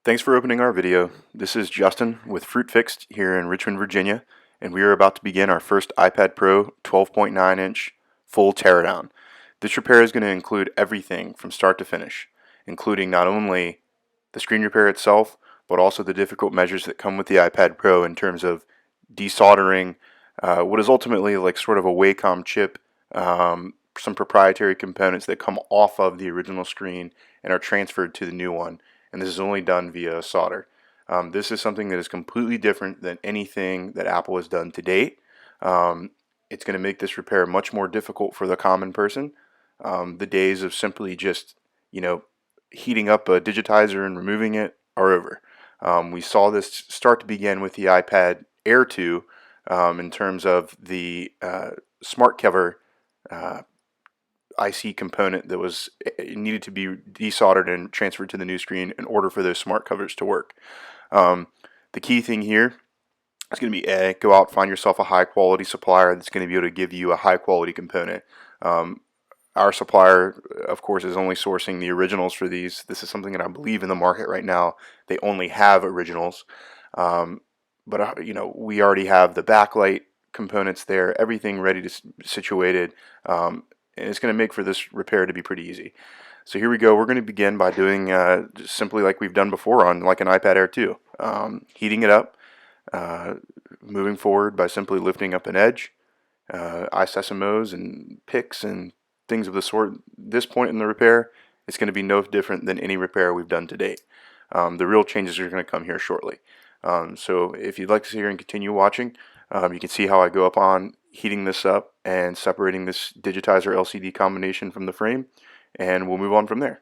Thanks for opening our video. This is Justin with Fruit Fixed here in Richmond, Virginia, and we are about to begin our first iPad Pro 12.9-inch full teardown. This repair is going to include everything from start to finish, including not only the screen repair itself, but also the difficult measures that come with the iPad Pro in terms of desoldering what is ultimately like sort of a Wacom chip, some proprietary components that come off of the original screen and are transferred to the new one, and this is only done via solder. This is something that is completely different than anything that Apple has done to date. It's going to make this repair much more difficult for the common person. The days of simply just, heating up a digitizer and removing it are over. We saw this start to begin with the iPad Air 2 in terms of the smart cover IC component that was needed to be desoldered and transferred to the new screen in order for those smart covers to work. The key thing here is going to be go out, find yourself a high quality supplier that's going to be able to give you a high quality component. Our supplier, of course, is only sourcing the originals for these. This is something that I believe in the market right now. They only have originals, but we already have the backlight components there, everything ready to situated. And it's going to make for this repair to be pretty easy. So here we go. We're going to begin by doing just simply like we've done before on like an iPad Air 2. Heating it up, moving forward by simply lifting up an edge, isosmos and picks and things of the sort. This point in the repair, it's going to be no different than any repair we've done to date. The real changes are going to come here shortly. So if you'd like to sit here and continue watching, you can see how I go up on heating this up and separating this digitizer LCD combination from the frame, and we'll move on from there.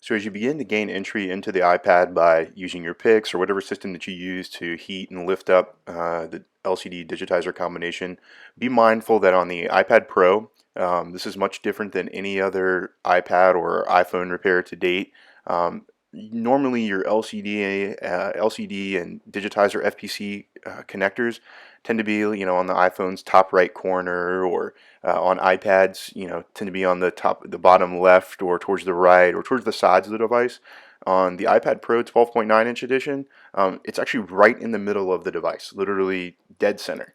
So as you begin to gain entry into the iPad by using your picks or whatever system that you use to heat and lift up the LCD digitizer combination, be mindful that on the iPad Pro, this is much different than any other iPad or iPhone repair to date. Normally your LCD and digitizer FPC connectors tend to be, on the iPhone's top right corner, or on iPads, tend to be on the bottom left, or towards the right, or towards the sides of the device. On the iPad Pro 12.9-inch edition, it's actually right in the middle of the device, literally dead center.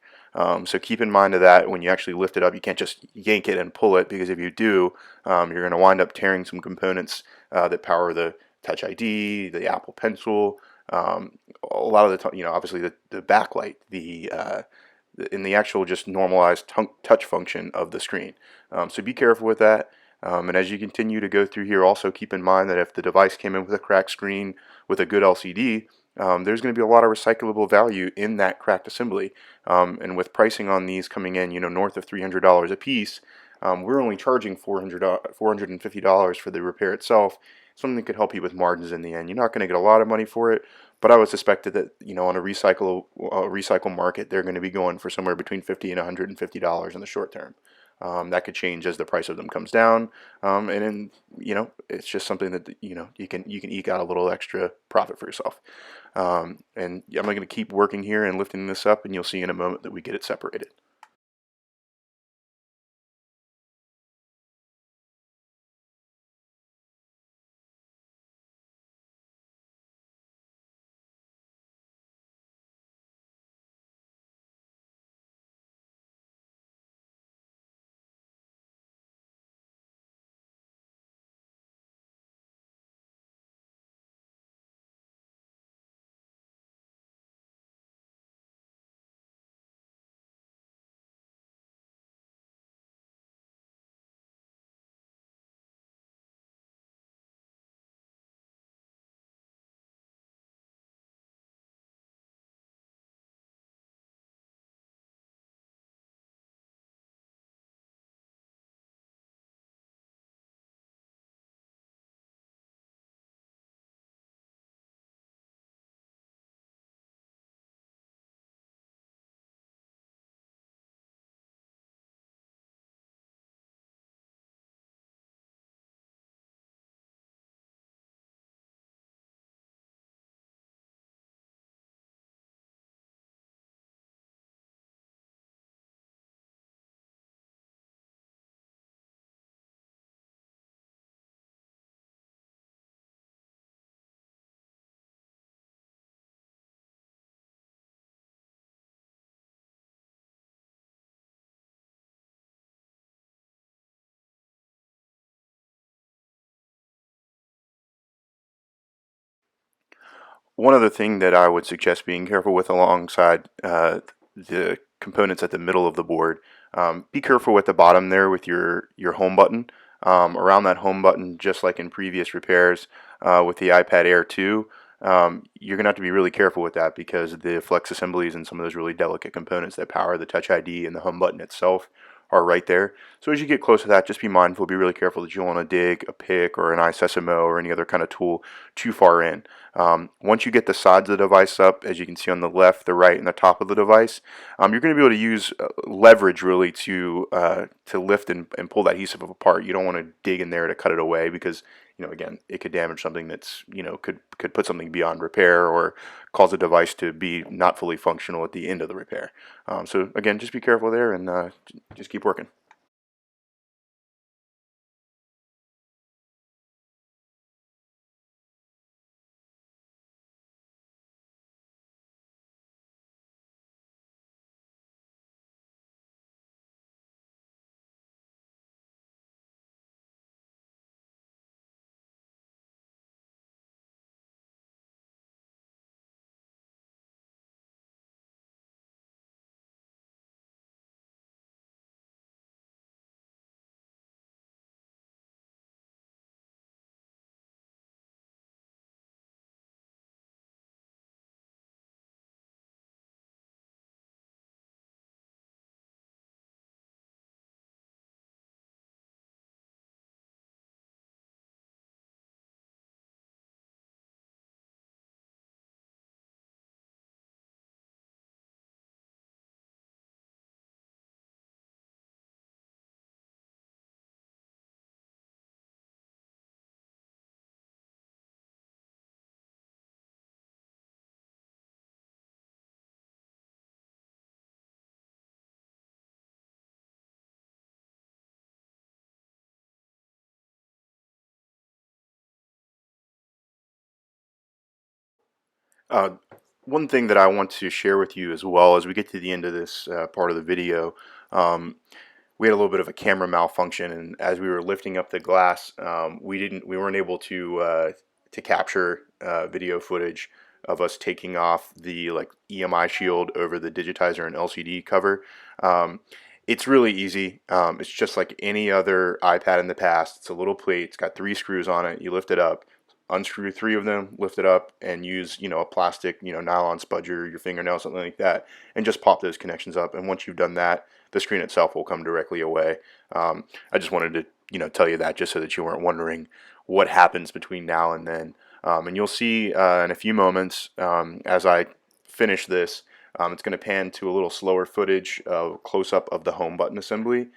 So keep in mind of that when you actually lift it up. You can't just yank it and pull it, because if you do, you're going to wind up tearing some components that power the Touch ID, the Apple Pencil, a lot of the time, obviously the backlight, in the actual just normalized touch function of the screen. So be careful with that. And as you continue to go through here, also keep in mind that if the device came in with a cracked screen with a good LCD, there's going to be a lot of recyclable value in that cracked assembly. And with pricing on these coming in, north of $300 a piece, we're only charging $450 for the repair itself. Something that could help you with margins in the end. You're not going to get a lot of money for it, but I would suspect that on a recycle market, they're going to be going for somewhere between $50 and $150 in the short term. That could change as the price of them comes down, and then it's just something that you can eke out a little extra profit for yourself. And I'm going to keep working here and lifting this up, and you'll see in a moment that we get it separated. One other thing that I would suggest being careful with alongside the components at the middle of the board, be careful with the bottom there with your home button. Around that home button, just like in previous repairs with the iPad Air 2, you're going to have to be really careful with that, because the flex assemblies and some of those really delicate components that power the Touch ID and the home button itself are right there. So as you get close to that, just be mindful, be really careful that you don't want to dig a pick or an iSesamo or any other kind of tool too far in. Once you get the sides of the device up, as you can see on the left, the right, and the top of the device, you're going to be able to use leverage really to lift and pull that adhesive apart. You don't want to dig in there to cut it away, because again, it could damage something that's could put something beyond repair, or cause the device to be not fully functional at the end of the repair. So again, just be careful there, and just keep working. Uh, One thing that I want to share with you as well as we get to the end of this part of the video, um, we had a little bit of a camera malfunction, and as we were lifting up the glass, we weren't able to capture video footage of us taking off the like EMI shield over the digitizer and LCD cover. Um, it's really easy. It's just like any other iPad in the past. It's a little plate. It's got three screws on it. You lift it up, unscrew three of them, lift it up, and use a plastic nylon spudger, your fingernail, something like that, and just pop those connections up. And once you've done that, the screen itself will come directly away. I just wanted to tell you that just so that you weren't wondering what happens between now and then. And you'll see in a few moments as I finish this, it's going to pan to a little slower footage of close up of the home button assembly.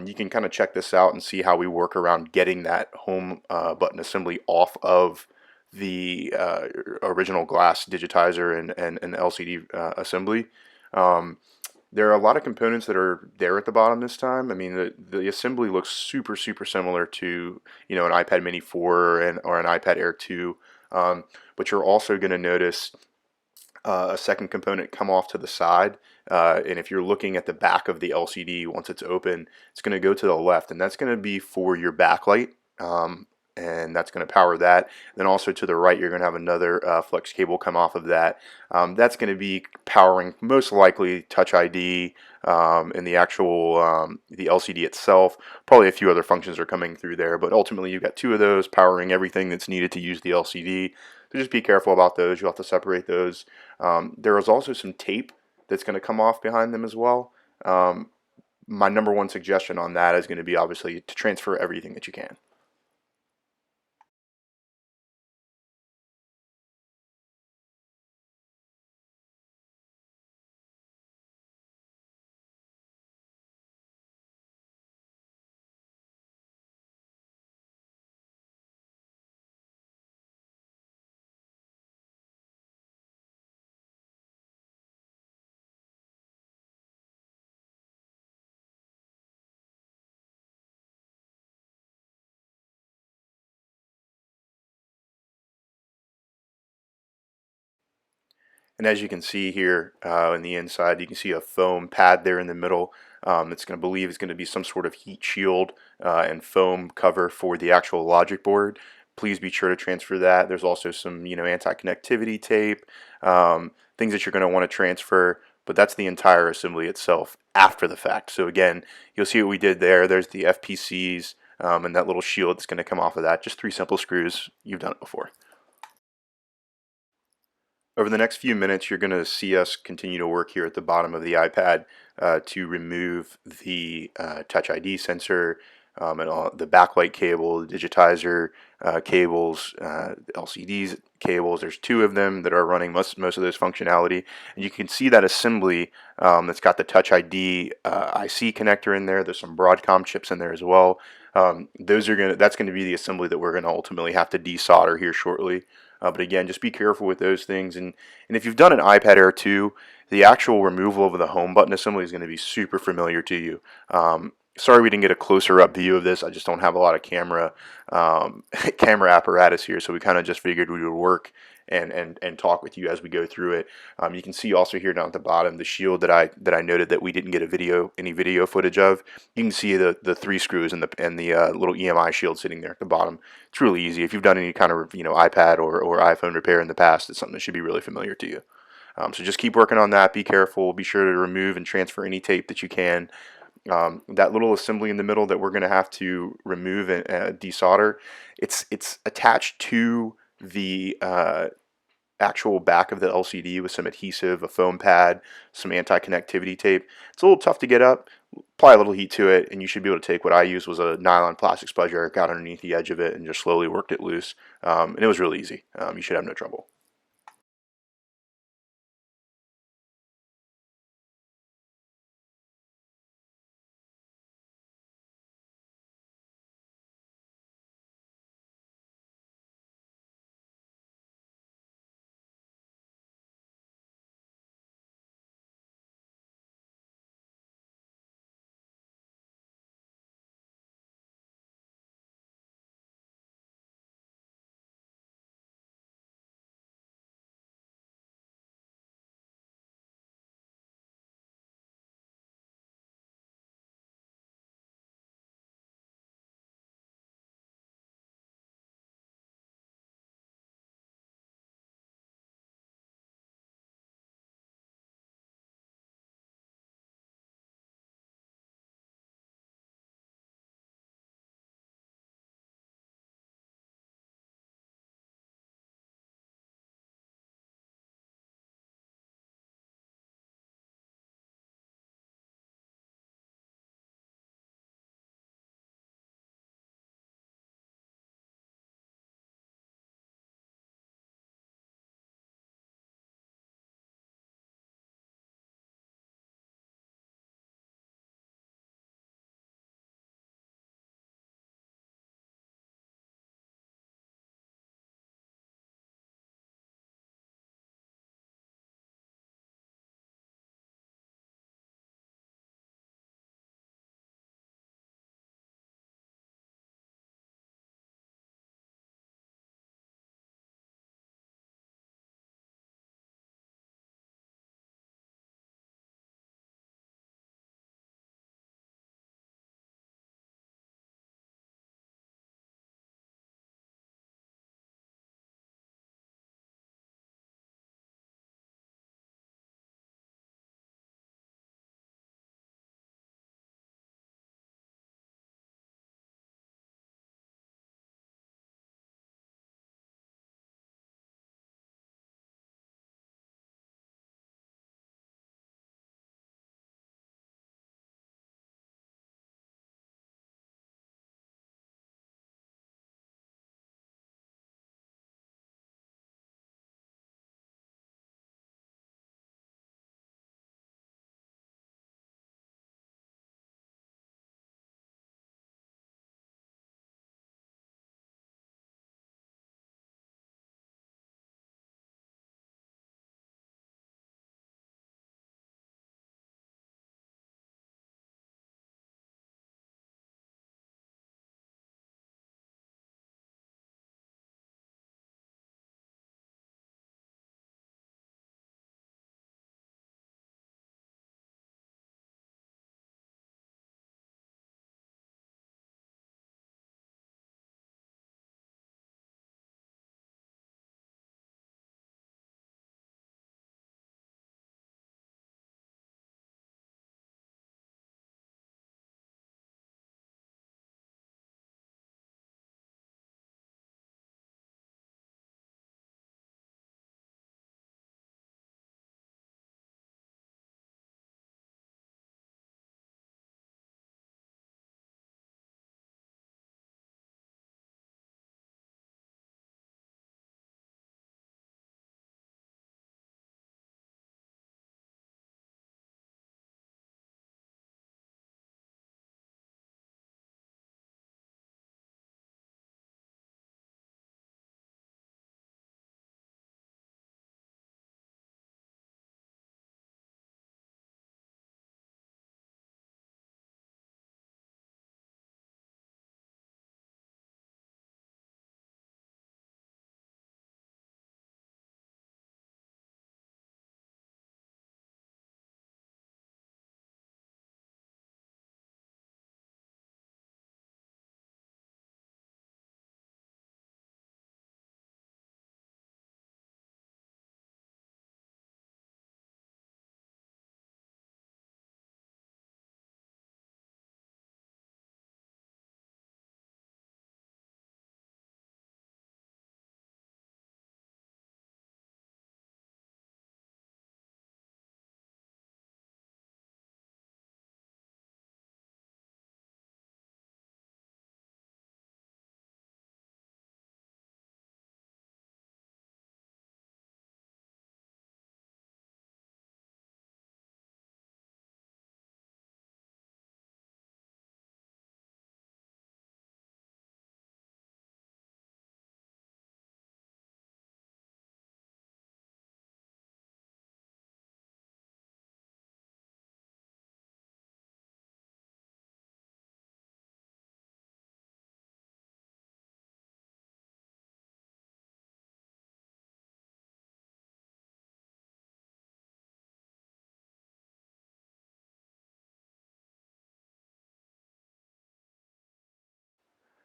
You can kind of check this out and see how we work around getting that home button assembly off of the original glass digitizer and LCD assembly. Um, there are a lot of components that are there at the bottom this time. I mean, the assembly looks super similar to an iPad Mini 4 or an iPad Air 2, but you're also going to notice a second component come off to the side. And if you're looking at the back of the LCD, once it's open, it's going to go to the left, and that's going to be for your backlight. And that's going to power that. Then also to the right, you're going to have another flex cable come off of that. That's going to be powering most likely Touch ID and the actual the LCD itself. Probably a few other functions are coming through there, but ultimately you've got two of those powering everything that's needed to use the LCD. So just be careful about those. You'll have to separate those. There is also some tape that's going to come off behind them as well. My number one suggestion on that is going to be obviously to transfer everything that you can. And as you can see here in the inside, you can see a foam pad there in the middle. It's going to believe it's going to be some sort of heat shield and foam cover for the actual logic board. Please be sure to transfer that. There's also some anti-connectivity tape, things that you're going to want to transfer. But that's the entire assembly itself after the fact. So again, you'll see what we did there. There's the FPCs and that little shield that's going to come off of that. Just three simple screws. You've done it before. Over the next few minutes, you're going to see us continue to work here at the bottom of the iPad to remove the Touch ID sensor and all the backlight cable, the digitizer cables, LCDs cables. There's two of them that are running most of those functionality, and you can see that assembly that's got the Touch ID IC connector in there. There's some Broadcom chips in there as well. That's gonna be the assembly that we're gonna ultimately have to desolder here shortly. But again, just be careful with those things. And if you've done an iPad Air 2, the actual removal of the home button assembly is going to be super familiar to you. Sorry we didn't get a closer up view of this. I just don't have a lot of camera apparatus here, so we kind of just figured we would work and talk with you as we go through it. You can see also here down at the bottom the shield that I noted that we didn't get any video footage of. You can see the three screws and the little EMI shield sitting there at the bottom. It's really easy. If you've done any kind of iPad or iPhone repair in the past, it's something that should be really familiar to you. So just keep working on that. Be careful. Be sure to remove and transfer any tape that you can. That little assembly in the middle that we're going to have to remove and desolder, it's attached to the actual back of the LCD with some adhesive, a foam pad, some anti-connectivity tape. It's a little tough to get up. Apply a little heat to it, and you should be able to take what I used was a nylon plastic spudger, got underneath the edge of it, and just slowly worked it loose. And it was really easy. You should have no trouble.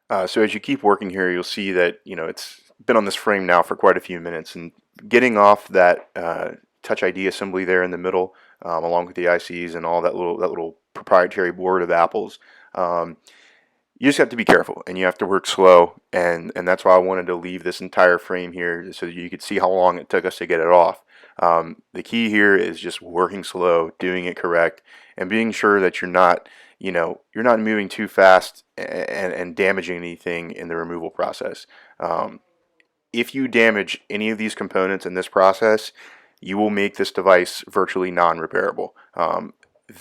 So as you keep working here, you'll see that it's been on this frame now for quite a few minutes, and getting off that Touch ID assembly there in the middle, along with the ICs and all that little proprietary board of Apple's. Um, you just have to be careful and you have to work slow, and that's why I wanted to leave this entire frame here so that you could see how long it took us to get it off. The key here is just working slow, doing it correct, and being sure that you're not moving too fast and damaging anything in the removal process. Um, if you damage any of these components in this process, you will make this device virtually non-repairable.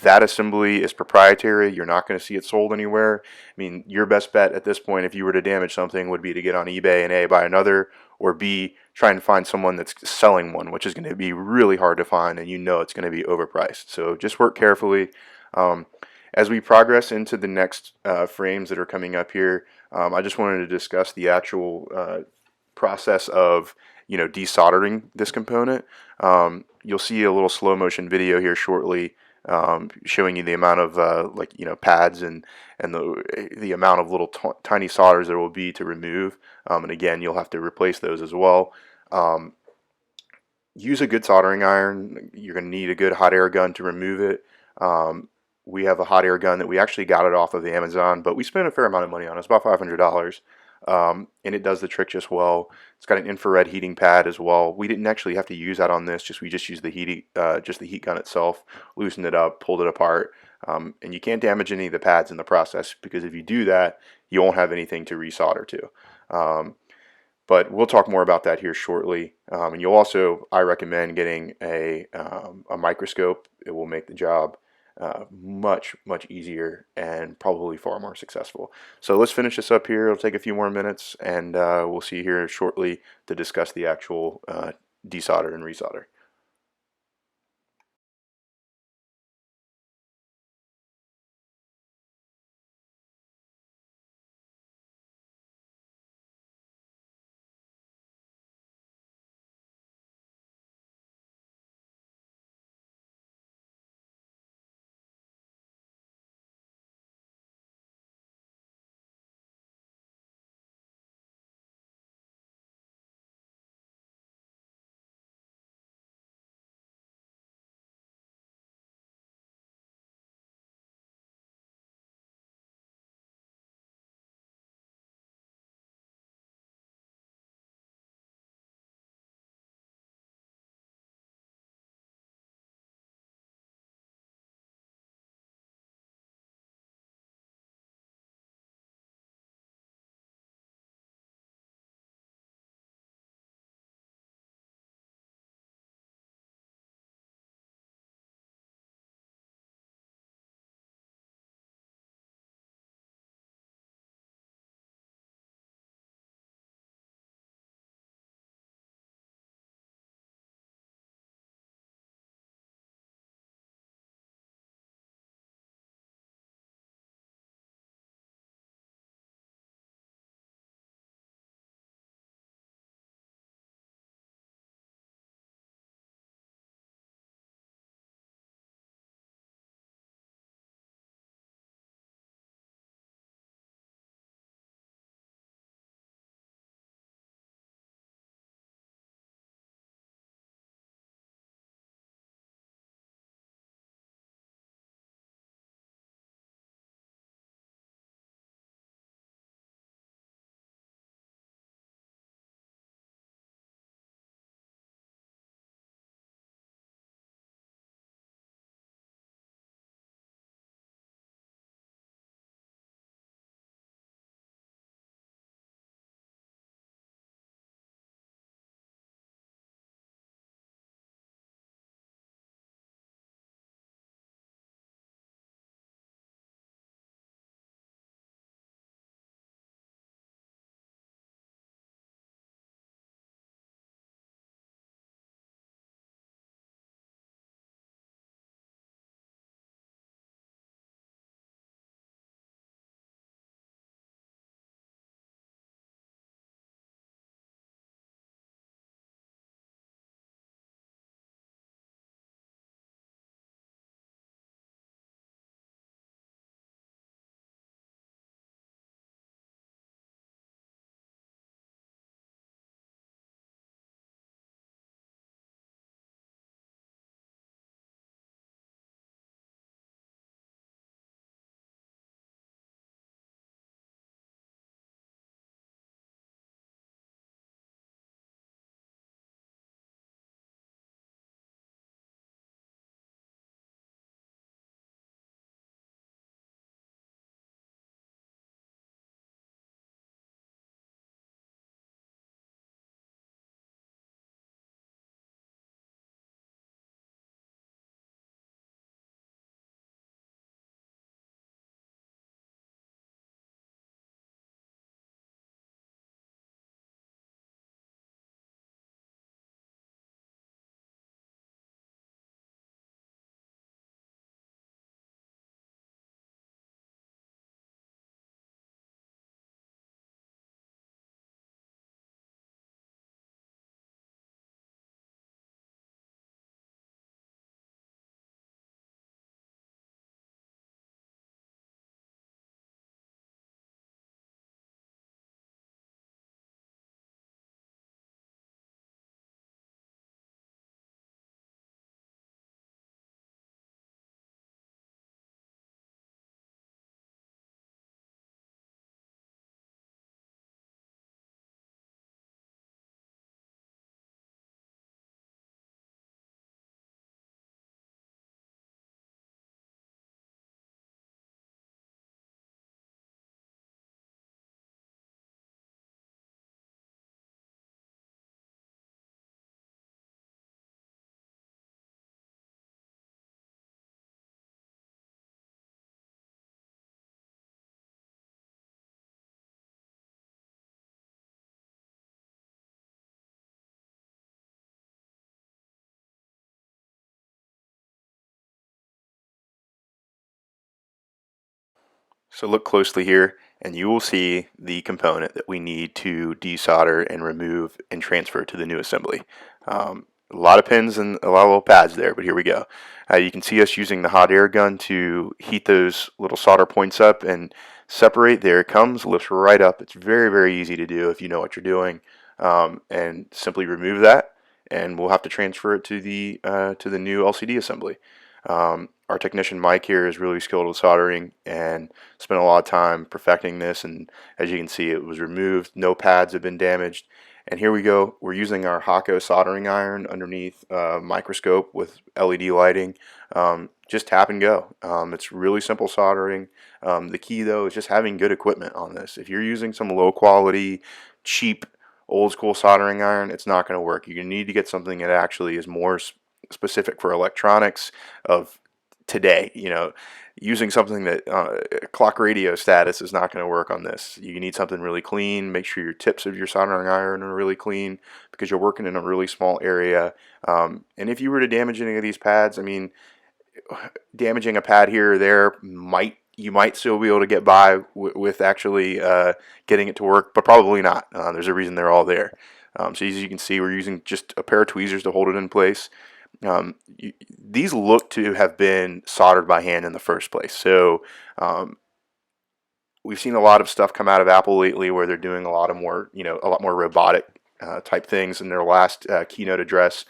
That assembly is proprietary. You're not going to see it sold anywhere. I mean, your best bet at this point, if you were to damage something, would be to get on eBay and A, buy another, or B, try and find someone that's selling one, which is going to be really hard to find, and it's going to be overpriced. So just work carefully. Um, as we progress into the next frames that are coming up here, I just wanted to discuss the actual process of desoldering this component. You'll see a little slow motion video here shortly, showing you the amount of pads and the amount of little tiny solders there will be to remove. And again, you'll have to replace those as well. Um, Use a good soldering iron. You're going to need a good hot air gun to remove it. Um, we have a hot air gun that we actually got it off of Amazon, but we spent a fair amount of money on it. It's about $500. And it does the trick just well. It's got an infrared heating pad as well. We didn't actually have to use that on this. We just used just the heat gun itself, loosened it up, pulled it apart, and you can't damage any of the pads in the process, because if you do that, you won't have anything to resolder to. But we'll talk more about that here shortly. And you'll also, I recommend getting a microscope. It will make the job much easier and probably far more successful. So let's finish this up here. It'll take a few more minutes, and we'll see you here shortly to discuss the actual desolder and resolder. So look closely here and you will see the component that we need to desolder and remove and transfer to the new assembly. A lot of pins and a lot of little pads there, but here we go. You can see us using the hot air gun to heat those little solder points up and separate. There it comes, lifts right up. It's very, very easy to do if you know what you're doing. And simply remove that, and we'll have to transfer it to the new LCD assembly. Our technician Mike here is really skilled with soldering and spent a lot of time perfecting this, and as you can see, it was removed. No pads have been damaged. And here we go. We're using our Hako soldering iron underneath a microscope with LED lighting. Just tap and go. It's really simple soldering. The key though is just having good equipment on this. If you're using some low quality, cheap, old school soldering iron, it's not going to work. You need to get something that actually is more specific for electronics of today. Using something that clock radio status is not going to work on this. You need something really clean. Make sure your tips of your soldering iron are really clean because you're working in a really small area. And if you were to damage any of these pads, I mean, damaging a pad here or there you might still be able to get by with actually getting it to work, but probably not. There's a reason they're all there. So as you can see, we're using just a pair of tweezers to hold it in place. These look to have been soldered by hand in the first place. So we've seen a lot of stuff come out of Apple lately where they're doing a lot more robotic type things. In their last keynote address,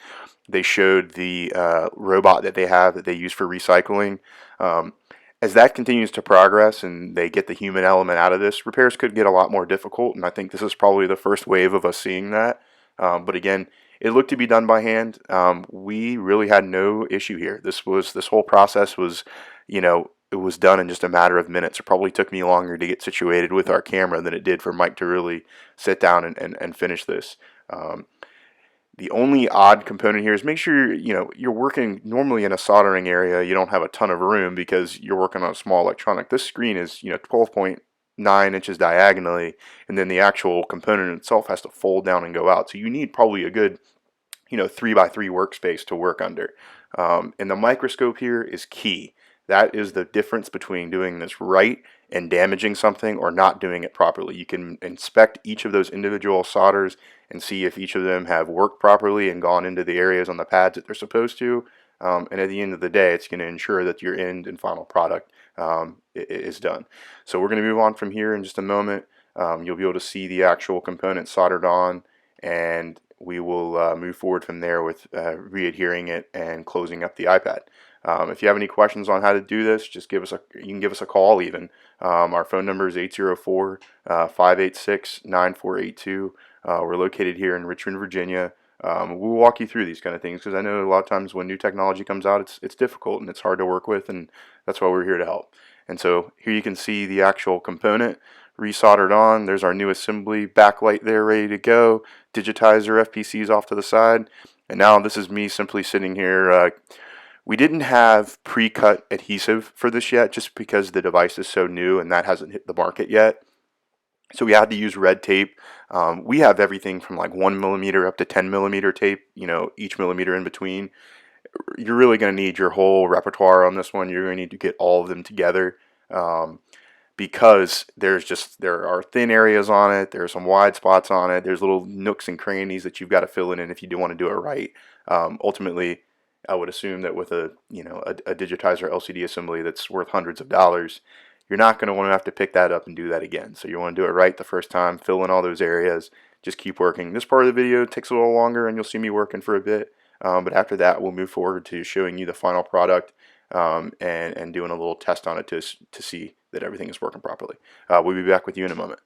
they showed the robot that they have that they use for recycling. As that continues to progress and they get the human element out of this, repairs could get a lot more difficult, and I think this is probably the first wave of us seeing that. But again, it looked to be done by hand. We really had no issue here. This whole process was, it was done in just a matter of minutes. It probably took me longer to get situated with our camera than it did for Mike to really sit down and finish this. The only odd component here is make sure you're working normally in a soldering area. You don't have a ton of room because you're working on a small electronic. This screen is 12.9 inches diagonally, and then the actual component itself has to fold down and go out. So you need probably a good 3x3 workspace to work under. And the microscope here is key. That is the difference between doing this right and damaging something or not doing it properly. You can inspect each of those individual solders and see if each of them have worked properly and gone into the areas on the pads that they're supposed to. And at the end of the day, it's going to ensure that your end and final product is done. So we're going to move on from here in just a moment. You'll be able to see the actual component soldered on, and we will move forward from there with re-adhering it and closing up the iPad. If you have any questions on how to do this, just you can give us a call even. Our phone number is 804-586-9482. We're located here in Richmond, Virginia. We'll walk you through these kind of things because I know a lot of times when new technology comes out, it's difficult and it's hard to work with, and that's why we're here to help. And so here you can see the actual component resoldered on. There's our new assembly backlight there ready to go. Digitizer FPCs off to the side. And now this is me simply sitting here. We didn't have pre-cut adhesive for this yet just because the device is so new and that hasn't hit the market yet. So we had to use red tape. We have everything from like 1mm up to 10mm tape, each millimeter in between. You're really going to need your whole repertoire on this one. You're going to need to get all of them together. Because there are thin areas on it, there are some wide spots on it, there's little nooks and crannies that you've got to fill in if you do want to do it right. Ultimately, I would assume that with a digitizer LCD assembly that's worth hundreds of dollars, you're not going to want to have to pick that up and do that again. So you want to do it right the first time, fill in all those areas, just keep working. This part of the video takes a little longer and you'll see me working for a bit, but after that we'll move forward to showing you the final product and doing a little test on it to see that everything is working properly. We'll be back with you in a moment.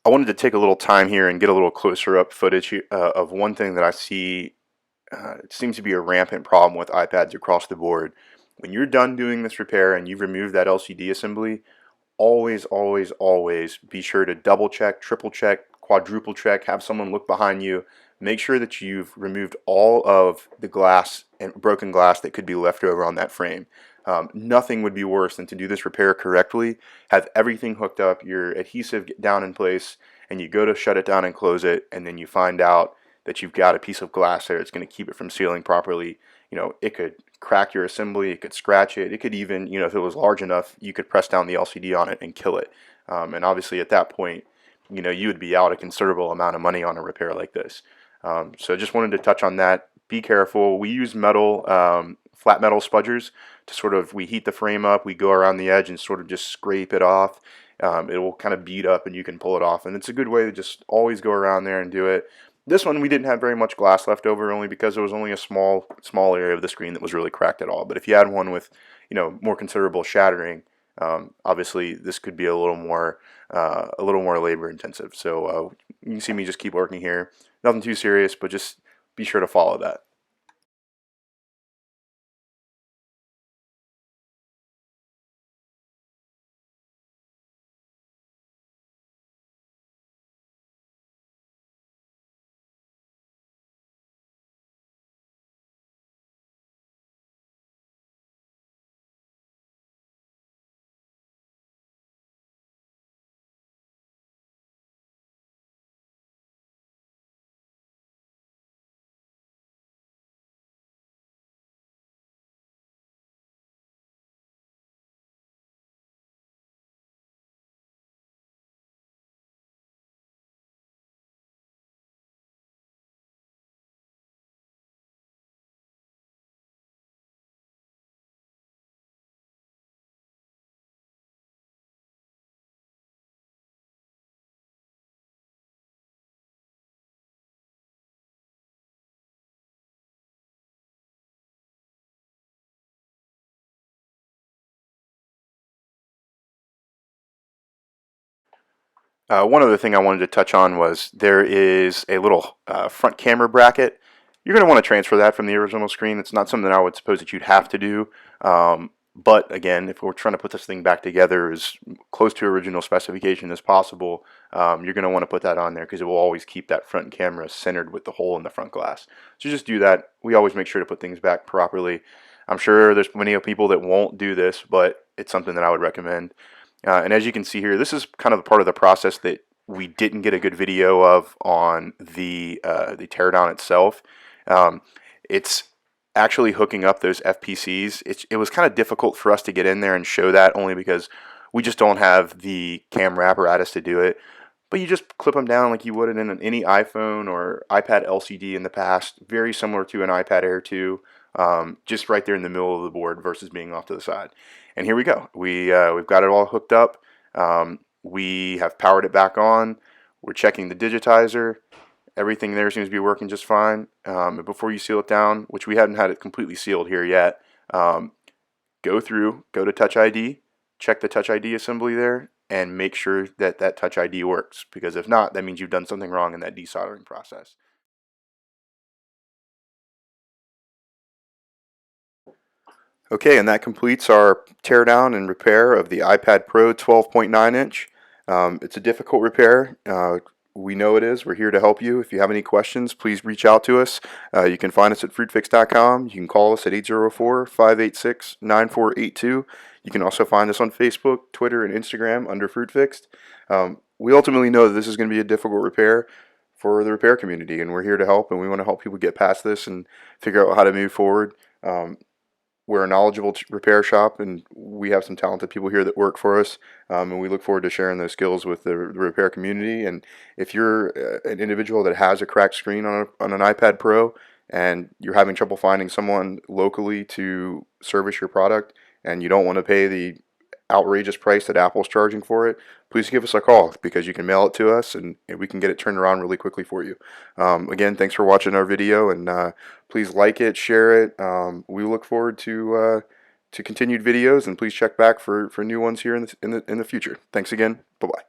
I wanted to take a little time here and get a little closer up footage of one thing that I see. It seems to be a rampant problem with iPads across the board. When you're done doing this repair and you've removed that LCD assembly, always, always, always be sure to double check, triple check, quadruple check, have someone look behind you. Make sure that you've removed all of the glass and broken glass that could be left over on that frame. Nothing would be worse than to do this repair correctly, have everything hooked up, your adhesive down in place, and you go to shut it down and close it, and then you find out that you've got a piece of glass there that's going to keep it from sealing properly. It could crack your assembly, it could scratch it, it could even, if it was large enough, you could press down the LCD on it and kill it. And obviously at that point, you would be out a considerable amount of money on a repair like this. So just wanted to touch on that. Be careful. We use metal, flat metal spudgers to we heat the frame up, we go around the edge and sort of just scrape it off. It will kind of bead up and you can pull it off. And it's a good way to just always go around there and do it. This one we didn't have very much glass left over, only because it was only a small area of the screen that was really cracked at all. But if you had one with more considerable shattering, obviously this could be a little more labor intensive. So you can see me just keep working here. Nothing too serious, but just be sure to follow that. One other thing I wanted to touch on was there is a little front camera bracket. You're going to want to transfer that from the original screen. It's not something I would suppose that you'd have to do. But again, if we're trying to put this thing back together as close to original specification as possible, you're going to want to put that on there because it will always keep that front camera centered with the hole in the front glass. So just do that. We always make sure to put things back properly. I'm sure there's many of people that won't do this, but it's something that I would recommend. And as you can see here, this is kind of part of the process that we didn't get a good video of on the teardown itself. It's actually hooking up those FPCs. It was kind of difficult for us to get in there and show that, only because we just don't have the camera apparatus to do it. But you just clip them down like you would in any iPhone or iPad LCD in the past, very similar to an iPad Air 2, just right there in the middle of the board versus being off to the side. And here we go. We've got it all hooked up. We have powered it back on. We're checking the digitizer. Everything there seems to be working just fine. But before you seal it down, which we haven't had it completely sealed here yet, go to Touch ID, check the Touch ID assembly there, and make sure that that Touch ID works. Because if not, that means you've done something wrong in that desoldering process. Okay, and that completes our teardown and repair of the iPad Pro 12.9 inch. It's a difficult repair. We know it is. We're here to help you. If you have any questions, please reach out to us. You can find us at fruitfix.com. You can call us at 804-586-9482. You can also find us on Facebook, Twitter, and Instagram under Fruitfixed. We ultimately know that this is going to be a difficult repair for the repair community, and we're here to help, and we want to help people get past this and figure out how to move forward. We're a knowledgeable repair shop, and we have some talented people here that work for us, and we look forward to sharing those skills with the repair community. And if you're an individual that has a cracked screen on an iPad Pro and you're having trouble finding someone locally to service your product and you don't want to pay the outrageous price that Apple's charging for it, please give us a call, because you can mail it to us and we can get it turned around really quickly for you. Again, thanks for watching our video, and please like it, share it. We look forward to continued videos, and please check back for new ones here in the future. Thanks again. Bye-bye.